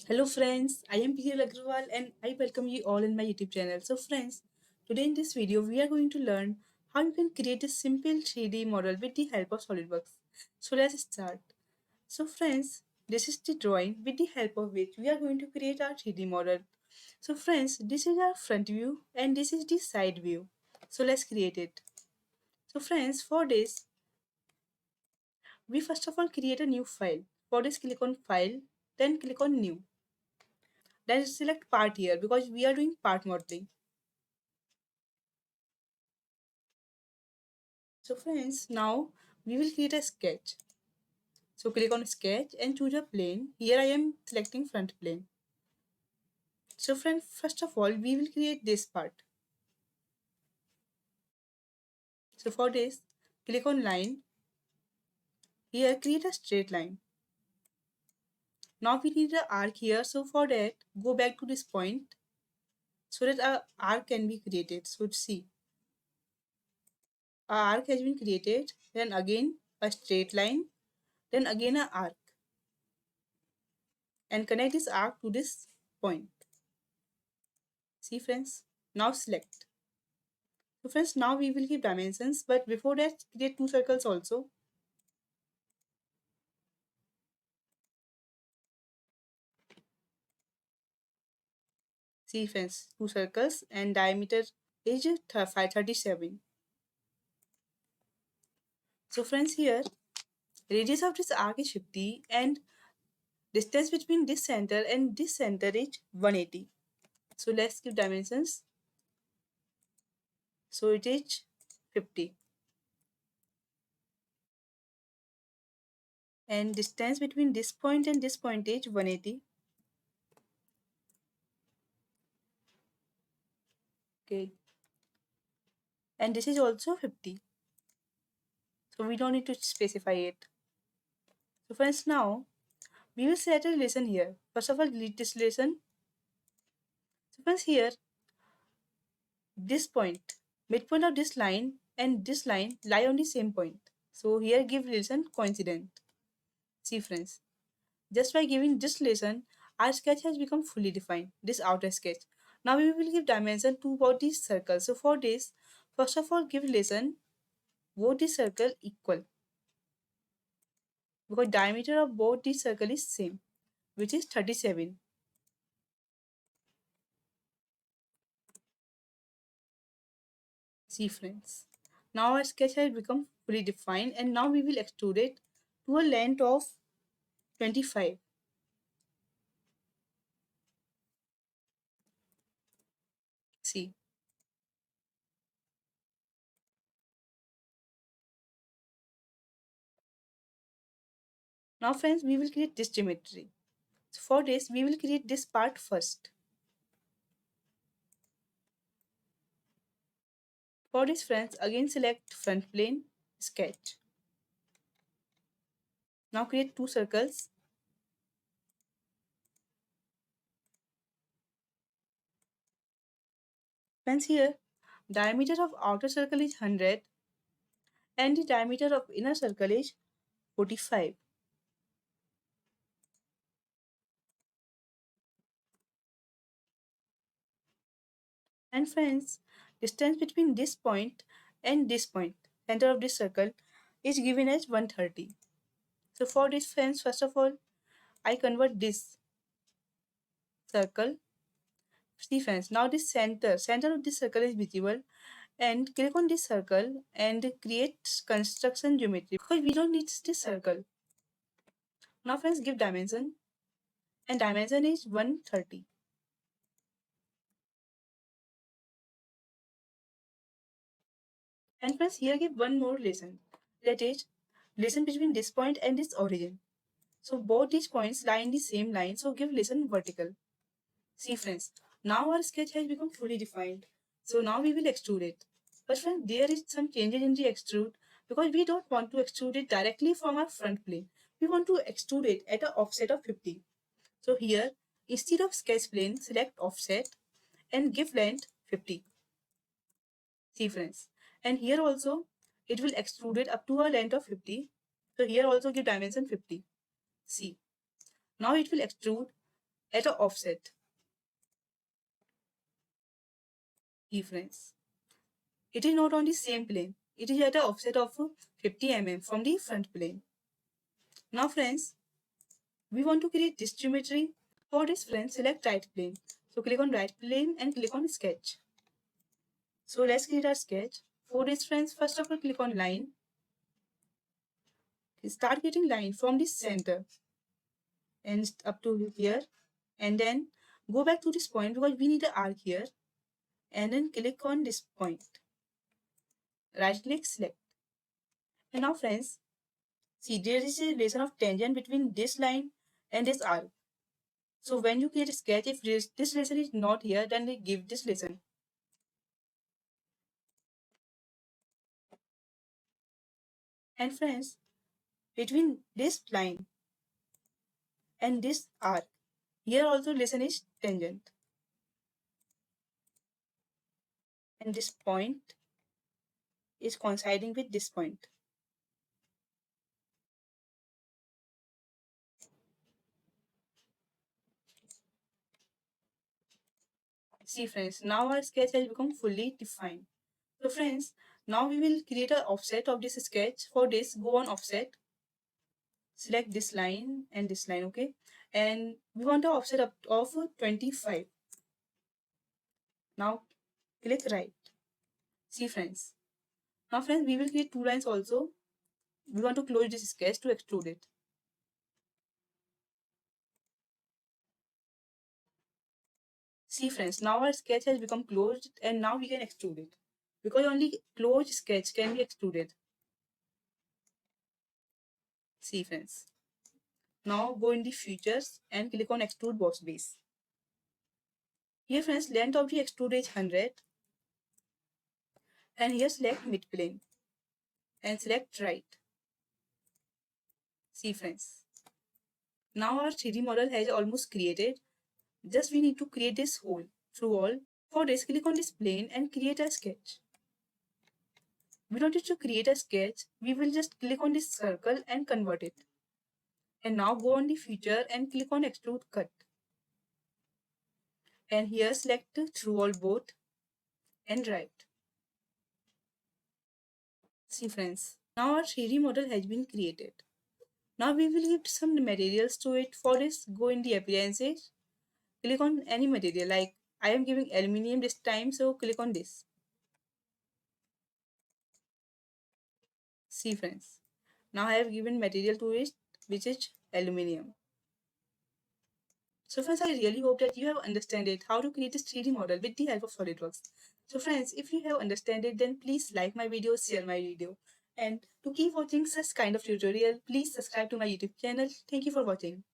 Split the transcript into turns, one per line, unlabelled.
Hello friends, I am Piyal Agrawal and I welcome you all in my YouTube channel. So friends, today in this video we are going to learn how you can create a simple 3D model with the help of Solidworks. So let's start. So friends, this is the drawing with the help of which we are going to create our 3D model. So friends, this is our front view and this is the side view. So let's create it. So friends, for this, we first of all create a new file. For this, click on File, then click on New. Then select part here because we are doing part modeling. So friends, now we will create a sketch. So click on sketch and choose a plane. Here I am selecting front plane. So friends, first of all, we will create this part. So for this, click on line. Here create a straight line. Now we need an arc here. So for that, go back to this point so that our arc can be created. So see, our arc has been created. Then again a straight line. Then again an arc. And connect this arc to this point. See friends, now select. So friends, now we will give dimensions, but before that, create two circles also. See friends, two circles and diameter is 537. So friends, here radius of this arc is 50 and distance between this center and this center is 180. So let's give dimensions. So it is 50 and distance between this point and this point is 180. Okay, and this is also 50. So we don't need to specify it. So friends, now we will set a relation here. First of all, delete this relation. So friends, here this point, midpoint of this line and this line lie on the same point. So here give relation coincident. See friends, just by giving this relation, our sketch has become fully defined, this outer sketch. Now we will give dimension to both these circles. So for this, first of all give relation both the circle equal because diameter of both the circle is same, which is 37. See friends, now our sketch has become fully defined and now we will extrude it to a length of 25. See, now friends, we will create this geometry. So for this, we will create this part first. For this friends, again select front plane, sketch. Now create two circles. Friends here, diameter of outer circle is 100 and the diameter of inner circle is 45. And friends, distance between this point and this point, center of this circle, is given as 130. So for this friends, first of all, I convert this circle. See friends, now this center of this circle is visible and click on this circle and create construction geometry because we don't need this circle. Now friends, give dimension and dimension is 130. And friends, here give one more relation, that is relation between this point and this origin. So both these points lie in the same line, so give relation vertical. See friends, now our sketch has become fully defined. So now we will extrude it. But friends, there is some changes in the extrude because we don't want to extrude it directly from our front plane. We want to extrude it at an offset of 50. So here, instead of sketch plane, select offset and give length 50. See friends. And here also, it will extrude it up to a length of 50. So here also give dimension 50. See. Now it will extrude at an offset. Friends, it is not on the same plane. It is at an offset of 50 mm from the front plane. Now friends, we want to create this geometry. For this friends, select right plane. So click on right plane and click on sketch. So let's create our sketch. For this friends, first of all click on line. Start getting line from this center and up to here, and then go back to this point because we need an arc here, and then click on this point. Right click, select. And now friends, see there is a relation of tangent between this line and this arc. So when you create a sketch, if this relation is not here, then they give this relation. And friends, between this line and this arc, here also relation is tangent. And this point is coinciding with this point. See friends, now our sketch has become fully defined. So friends, now we will create an offset of this sketch. For this, go on offset, select this line and this line, okay? And we want to offset up of 25. Now click right. See friends. Now friends, we will create two lines also. We want to close this sketch to extrude it. See friends, now our sketch has become closed and now we can extrude it. Because only closed sketch can be extruded. See friends. Now go in the features and click on extrude boss base. Here friends, length of the extrude is 100. And here select midplane and select right. See friends. Now our 3D model has almost created. Just we need to create this hole through all. For this, click on this plane and create a sketch. We don't need to create a sketch. We will just click on this circle and convert it. And now go on the feature and click on extrude cut. And here select through all both and right. See friends. Now our 3D model has been created. Now we will give some materials to it. For this, go in the appearances. Click on any material, like I am giving aluminium this time, so click on this. See friends, now I have given material to it, which is aluminium. So friends, I really hope that you have understood it, how to create this 3D model with the help of SolidWorks. So friends, if you have understood it, then please like my video, share my video. And to keep watching such kind of tutorial, please subscribe to my YouTube channel. Thank you for watching.